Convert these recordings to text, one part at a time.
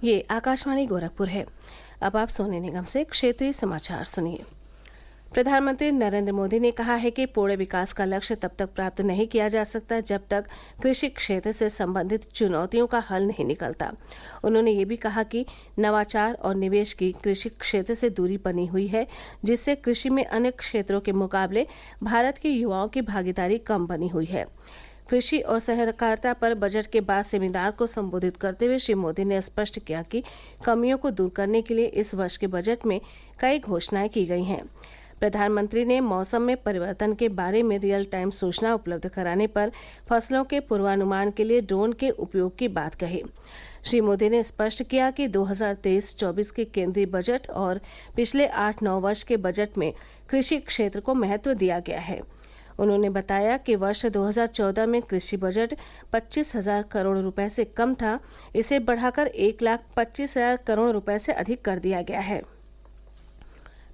ये आकाशवाणी गोरखपुर है। अब आप सोने निगम से क्षेत्रीय समाचार सुनिए। प्रधानमंत्री नरेंद्र मोदी ने कहा है कि पूर्ण विकास का लक्ष्य तब तक प्राप्त नहीं किया जा सकता जब तक कृषि क्षेत्र से संबंधित चुनौतियों का हल नहीं निकलता। उन्होंने ये भी कहा कि नवाचार और निवेश की कृषि क्षेत्र से दूरी बनी हुई है, जिससे कृषि में अन्य क्षेत्रों के मुकाबले भारत के युवाओं की भागीदारी कम बनी हुई है। कृषि और सहकारिता पर बजट के बाद सेमिनार को संबोधित करते हुए श्री मोदी ने स्पष्ट किया कि कमियों को दूर करने के लिए इस वर्ष के बजट में कई घोषणाएं की गई हैं। प्रधानमंत्री ने मौसम में परिवर्तन के बारे में रियल टाइम सूचना उपलब्ध कराने पर फसलों के पूर्वानुमान के लिए ड्रोन के उपयोग की बात कही। श्री मोदी ने स्पष्ट किया कि 2023-24 के केंद्रीय बजट और पिछले 8-9 वर्ष के बजट में कृषि क्षेत्र को महत्व दिया गया है। उन्होंने बताया कि वर्ष 2014 में कृषि बजट 25,000 करोड़ रुपए से कम था। इसे बढ़ाकर 1,25,000 करोड़ रुपए से अधिक कर दिया गया है।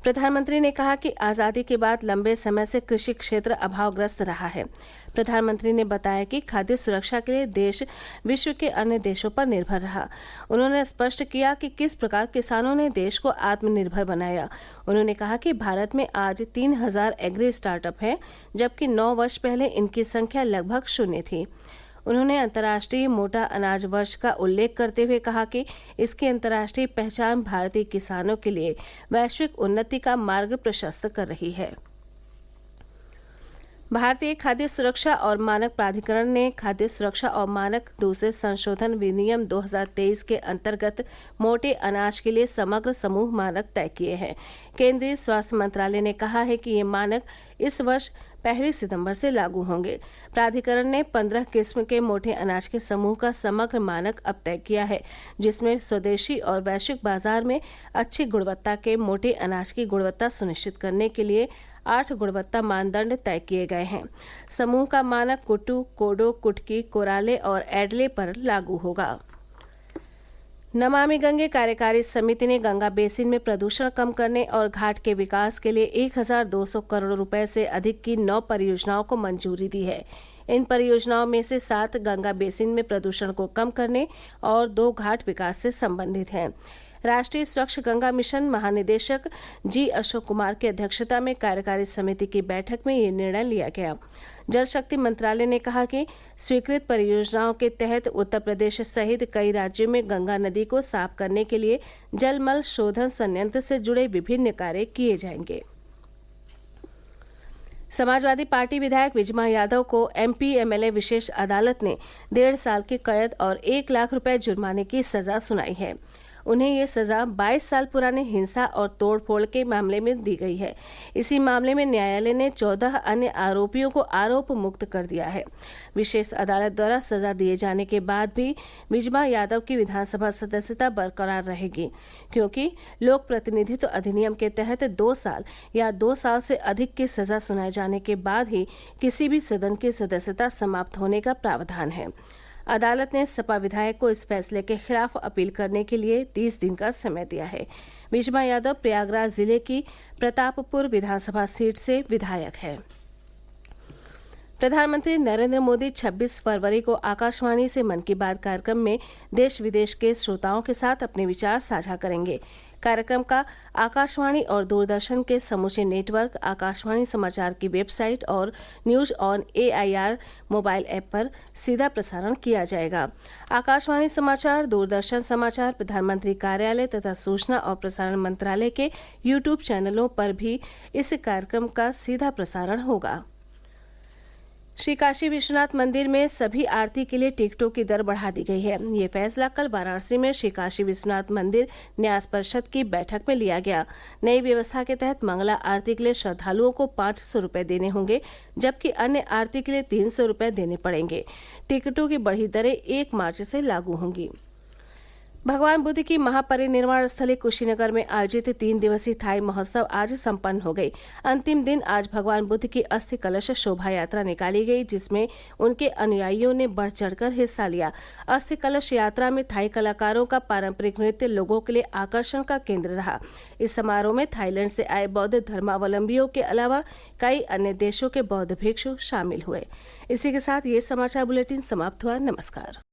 प्रधानमंत्री ने कहा कि आज़ादी के बाद लंबे समय से कृषि क्षेत्र अभावग्रस्त रहा है। प्रधानमंत्री ने बताया कि खाद्य सुरक्षा के लिए देश विश्व के अन्य देशों पर निर्भर रहा। उन्होंने स्पष्ट किया कि किस प्रकार किसानों ने देश को आत्मनिर्भर बनाया। उन्होंने कहा कि भारत में आज 3,000 एग्री स्टार्टअप हैं, जबकि 9 वर्ष पहले इनकी संख्या लगभग 0 थी। उन्होंने अंतर्राष्ट्रीय मोटा अनाज वर्ष का उल्लेख करते हुए कहा कि इसकी अंतर्राष्ट्रीय पहचान भारतीय किसानों के लिए वैश्विक उन्नति का मार्ग प्रशस्त कर रही है। भारतीय खाद्य सुरक्षा और मानक प्राधिकरण ने खाद्य सुरक्षा और मानक दूसरे संशोधन विनियम 2023 के अंतर्गत मोटे अनाज के लिए समग्र समूह मानक तय किए हैं। केंद्रीय स्वास्थ्य मंत्रालय ने कहा है कि ये मानक इस वर्ष 1 सितंबर से लागू होंगे। प्राधिकरण ने 15 किस्म के मोटे अनाज के समूह का समग्र मानक अब तय किया है, जिसमें स्वदेशी और वैश्विक बाजार में अच्छी गुणवत्ता के मोटे अनाज की गुणवत्ता सुनिश्चित करने के लिए 8 गुणवत्ता मानदंड तय किए गए हैं। समूह का मानक कुट्टू, कोडो, कुटकी, कोराले और एडले पर लागू होगा। नमामि गंगे कार्यकारी समिति ने गंगा बेसिन में प्रदूषण कम करने और घाट के विकास के लिए 1,200 करोड़ रुपए से अधिक की 9 परियोजनाओं को मंजूरी दी है। इन परियोजनाओं में से 7 गंगा बेसिन में प्रदूषण को कम करने और 2 घाट विकास से संबंधित हैं। राष्ट्रीय स्वच्छ गंगा मिशन महानिदेशक जी अशोक कुमार की अध्यक्षता में कार्यकारी समिति की बैठक में ये निर्णय लिया गया। जल शक्ति मंत्रालय ने कहा कि स्वीकृत परियोजनाओं के तहत उत्तर प्रदेश सहित कई राज्यों में गंगा नदी को साफ करने के लिए जलमल शोधन संयंत्र से जुड़े विभिन्न कार्य किए जाएंगे। समाजवादी पार्टी विधायक विजमा यादव को MP MLA विशेष अदालत ने 1.5 साल की कैद और 1 लाख रुपए जुर्माने की सजा सुनाई है। उन्हें ये सजा 22 साल पुराने हिंसा और तोड़फोड़ के मामले में दी गई है। इसी मामले में न्यायालय ने 14 अन्य आरोपियों को आरोप मुक्त कर दिया है। विशेष अदालत द्वारा सजा दिए जाने के बाद भी विजमा यादव की विधानसभा सदस्यता बरकरार रहेगी, क्योंकि लोक प्रतिनिधित्व अधिनियम के तहत 2 साल या 2 साल से अधिक की सजा सुनाए जाने के बाद ही किसी भी सदन की सदस्यता समाप्त होने का प्रावधान है। अदालत ने सपा विधायक को इस फैसले के खिलाफ अपील करने के लिए 30 दिन का समय दिया है। विजमा यादव प्रयागराज जिले की प्रतापपुर विधानसभा सीट से विधायक है। प्रधानमंत्री नरेंद्र मोदी 26 फरवरी को आकाशवाणी से मन की बात कार्यक्रम में देश विदेश के श्रोताओं के साथ अपने विचार साझा करेंगे। कार्यक्रम का आकाशवाणी और दूरदर्शन के समूचे नेटवर्क, आकाशवाणी समाचार की वेबसाइट और news on AIR mobile app पर सीधा प्रसारण किया जाएगा। आकाशवाणी समाचार, दूरदर्शन समाचार, प्रधानमंत्री कार्यालय तथा सूचना और प्रसारण मंत्रालय के YouTube चैनलों पर भी इस कार्यक्रम का सीधा प्रसारण होगा। श्री काशी विश्वनाथ मंदिर में सभी आरती के लिए टिकटों की दर बढ़ा दी गई है। ये फैसला कल वाराणसी में श्री काशी विश्वनाथ मंदिर न्यास परिषद की बैठक में लिया गया। नई व्यवस्था के तहत मंगला आरती के लिए श्रद्धालुओं को 500 रुपये देने होंगे, जबकि अन्य आरती के लिए 300 रुपये देने पड़ेंगे। टिकटों की बढ़ी दरें 1 मार्च से लागू होंगी। भगवान बुद्ध की महापरिनिर्वाण स्थली कुशीनगर में आयोजित 3 दिवसीय थाई महोत्सव आज संपन्न हो गई। अंतिम दिन आज भगवान बुद्ध की अस्थि कलश शोभा यात्रा निकाली गई, जिसमें उनके अनुयायियों ने बढ़ चढ़कर हिस्सा लिया। अस्थि कलश यात्रा में थाई कलाकारों का पारंपरिक नृत्य लोगों के लिए आकर्षण का केंद्र रहा। इस समारोह में थाईलैंड से आए बौद्ध धर्मावलंबियों के अलावा कई अन्य देशों के बौद्ध भिक्षु शामिल हुए। इसी के साथ ये समाचार बुलेटिन समाप्त हुआ। नमस्कार।